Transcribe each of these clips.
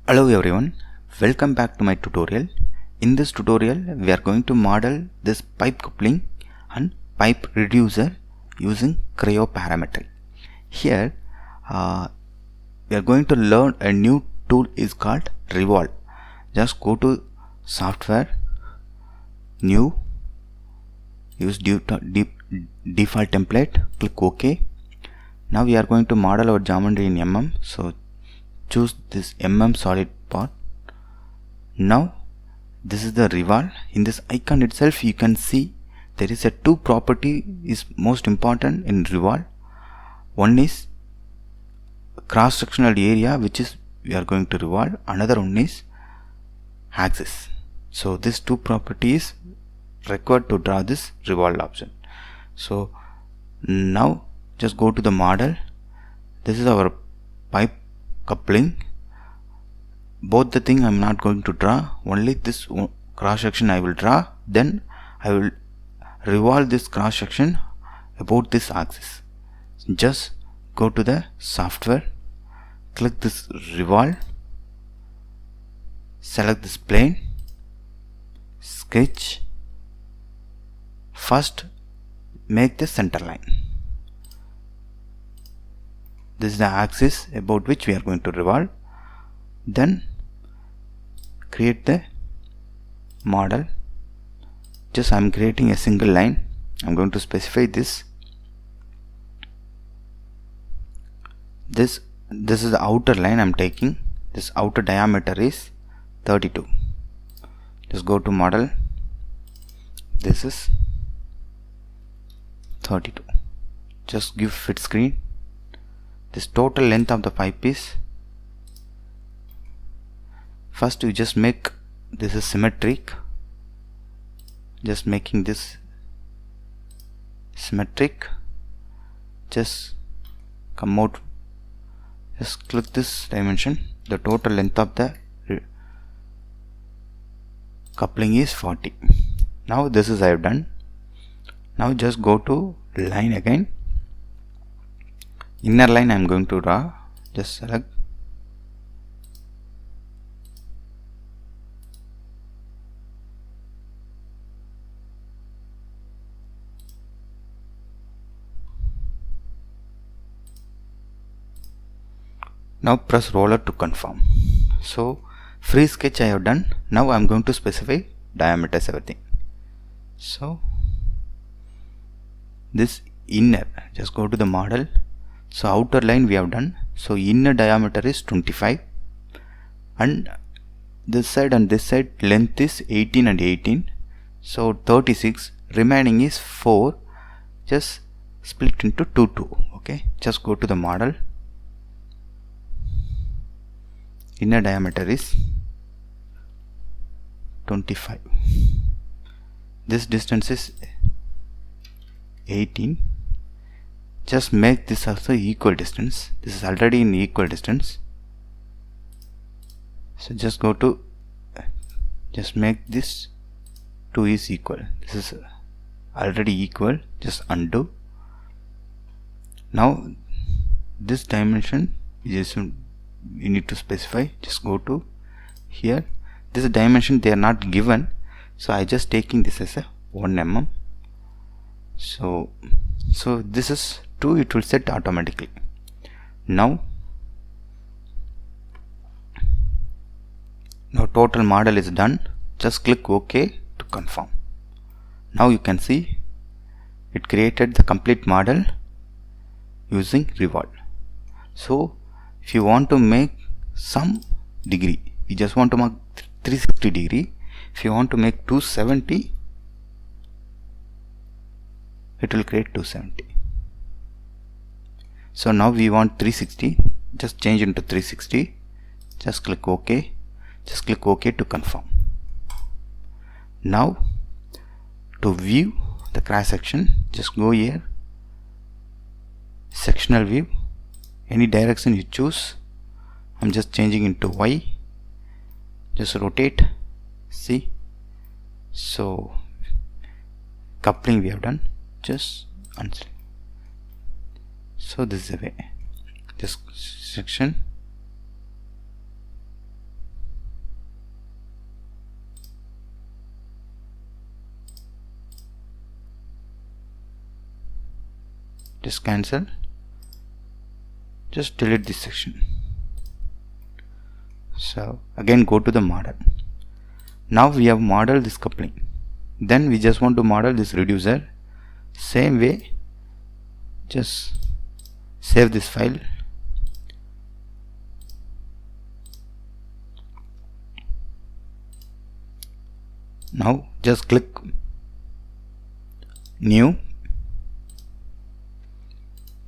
Hello everyone, welcome back to my tutorial. In this tutorial we are going to model this pipe coupling and pipe reducer using Creo Parametric. Here we are going to learn a new tool is called Revolve. Just go to software, new, use default template, click OK. Now we are going to model our geometry in mm, so choose this solid part. Now this is the revolve. In this icon itself you can see there is a two property is most important in revolve. One is cross sectional area, which is we are going to revolve. Another one is axis. So these two properties required to draw this revolve option. So now just go to the model. This is our pipe coupling. Both the thing I am not going to draw, only this cross section I will draw, then I will revolve this cross section about this axis. Just go to the software, click this revolve, select this plane, sketch. First make the center line. This is the axis about which we are going to revolve. Then create the model. Just I am creating a single line. I am going to specify this. This is the outer line I am taking. This outer diameter is 32. Just go to model. This is 32. Just give fit screen. This total length of the pipe is, first you just make this is symmetric, just making this symmetric. Just come out, just click this dimension. The total length of the coupling is 40. Now this is I have done. Now just go to line again. Inner line I am going to draw. Just select. Now press roller to confirm. So free sketch I have done. Now I am going to specify diameters, everything. So this inner, just go to the model. So outer line we have done. So inner diameter is 25, and this side and this side length is 18 and 18. So 36. Remaining is 4. Just split into 2. Okay. Just go to the model. Inner diameter is 25. This distance is 18. Just make this also equal distance. This is already in equal distance. So just go to, just make this 2 is equal. This is already equal. Just undo. Now this dimension is you need to specify. Just go to here. This dimension they are not given, so I just taking this as a 1 mm. So this is 2, it will set automatically. Now total model is done. Just click OK to confirm. Now you can see it created the complete model using revolve. So if you want to make some degree, you just want to mark 360 degree. If you want to make 270, it will create 270. So now we want 360. Just change into 360. Just click OK. Just click OK to confirm. Now to view the cross section, just go here, sectional view, any direction you choose. I'm just changing into Y. Just rotate. See. So coupling we have done. Just unselect. So this is the way. Just section just cancel, just delete this section. So again go to the model. Now we have modeled this coupling, then we just want to model this reducer. Same way, just save this file. Now just click new,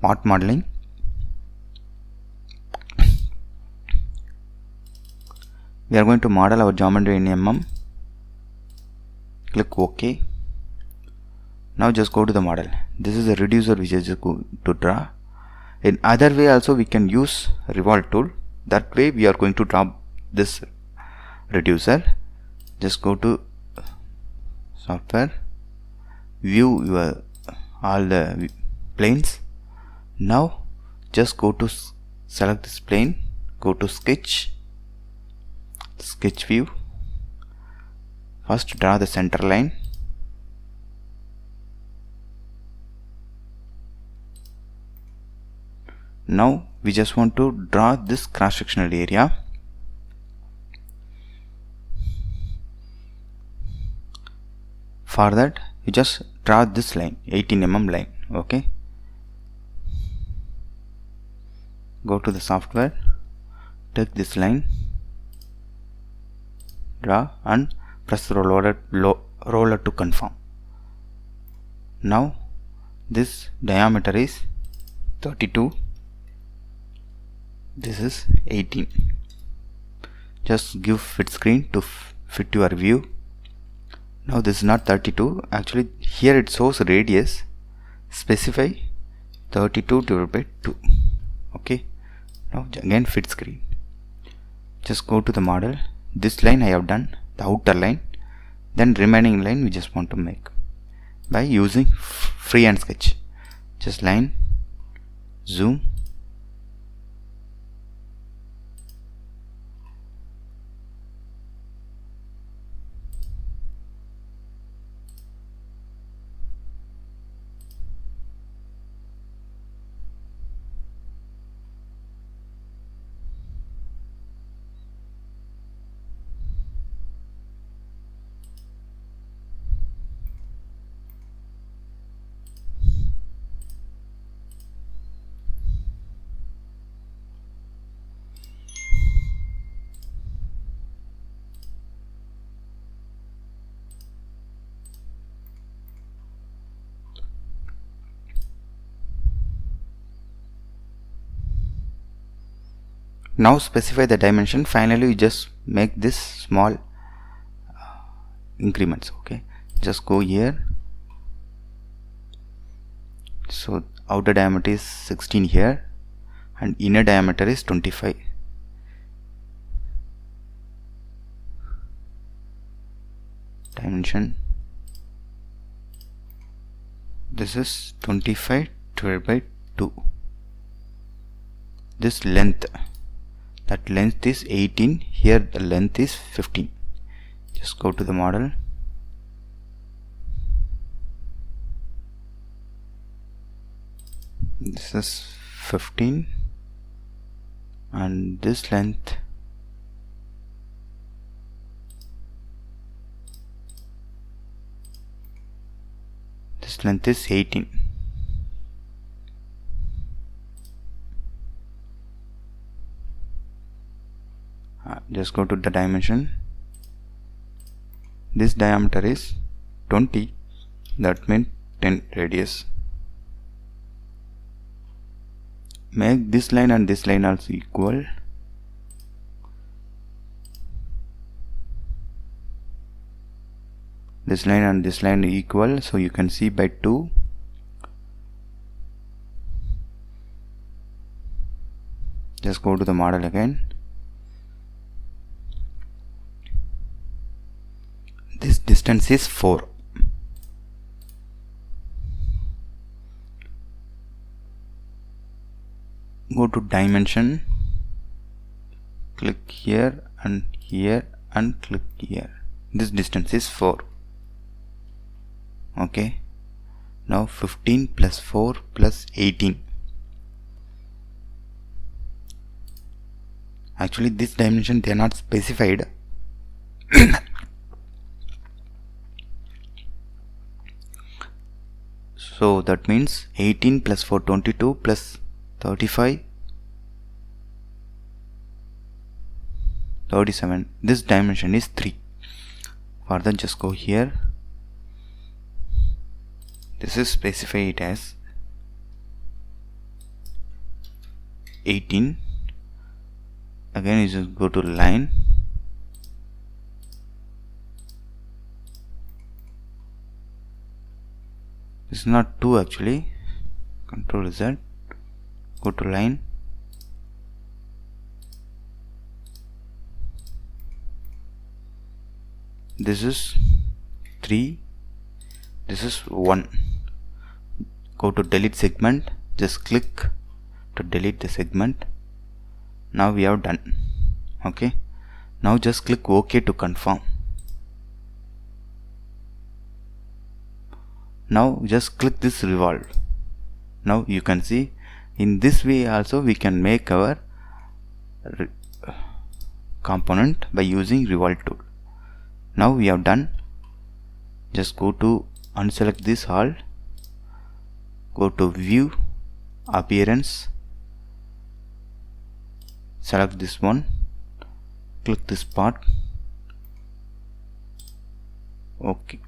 part modeling, we are going to model our geometry in mm. Click OK. Now just go to the model. This is a reducer which is going to draw. In other way also we can use revolve tool. That way we are going to draw this reducer. Just go to software, view your all the planes. Now just go to select this plane, go to sketch view. First draw the center line. Now we just want to draw this cross-sectional area. For that you just draw this line, 18 mm line. Okay, go to the software, take this line, draw and press roller to confirm. Now this diameter is 32, this is 18. Just give fit screen to fit your view. Now this is not 32, actually here it shows radius, specify 32 divided by 2. Okay, now again fit screen, just go to the model. This line I have done, the outer line, then remaining line we just want to make by using freehand sketch. Just line, zoom, now specify the dimension. Finally we just make this small increments. Okay, just go here. So outer diameter is 16 here and inner diameter is 25. Dimension, this is 25 divided by 2. This length, that length is 18, here the length is 15. Just go to the model, this is 15 and this length is 18. Just go to the dimension, this diameter is 20, that means 10 radius. Make this line and this line also equal. This line and this line equal, so you can see by 2. Just go to the model again. This distance is 4. Go to dimension, click here and click here. This distance is 4. Okay, Now 15 plus 4 plus 18. Actually this dimension they are not specified. So that means 18 plus 4 22 plus 35 37. This dimension is 3. Further just go here. This is specified as 18. Again you just go to line. This is not 2 actually. Control Z. Go to line. This is 3. This is 1. Go to delete segment. Just click to delete the segment. Now we have done. Okay. Now just click OK to confirm. Now just click this revolve. Now you can see in this way also we can make our component by using revolve tool. Now we have done. Just go to unselect this all. Go to view, appearance, select this one, click this part. Okay.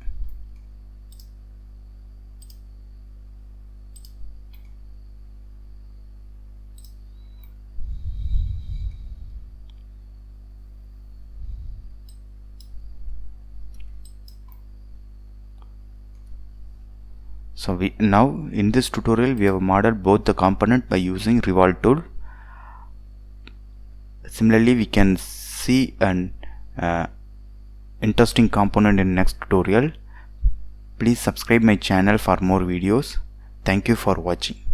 So now in this tutorial we have modeled both the component by using revolve tool. Similarly we can see an interesting component in next tutorial. Please subscribe my channel for more videos. Thank you for watching.